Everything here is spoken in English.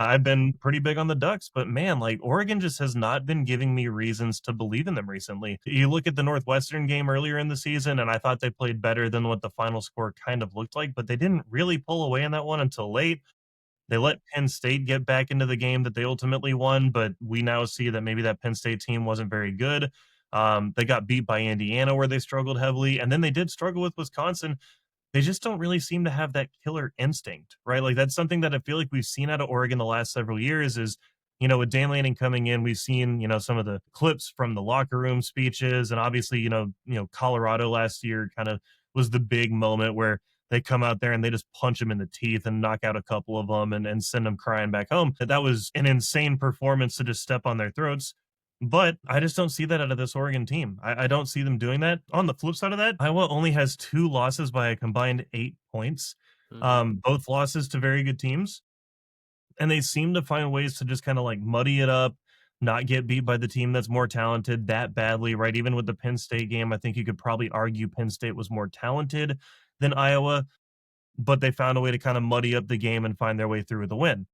I've been pretty big on the Ducks, but man, like Oregon just has not been giving me reasons to believe in them recently. You look at the Northwestern game earlier in the season, and I thought they played better than what the final score kind of looked like, but they didn't really pull away in that one until late. They let Penn State get back into the game that they ultimately won, but we now see that maybe that Penn State team wasn't very good. They got beat by Indiana, where they struggled heavily, and then they did struggle with Wisconsin. They just don't really seem to have that killer instinct, right? Like that's something that I feel like we've seen out of Oregon the last several years is, with Dan Lanning coming in, we've seen, some of the clips from the locker room speeches and obviously, Colorado last year kind of was the big moment where they come out there and they just punch them in the teeth and knock out a couple of them and send them crying back home. That was an insane performance to just step on their throats. But I just don't see that out of this Oregon team. I don't see them doing that. On the flip side of that, Iowa only has 2 losses by a combined 8 points, Mhm. both losses to very good teams. And they seem to find ways to just kind of like muddy it up, not get beat by the team that's more talented that badly, right? Even with the Penn State game, I think you could probably argue Penn State was more talented than Iowa, but they found a way to kind of muddy up the game and find their way through with a win.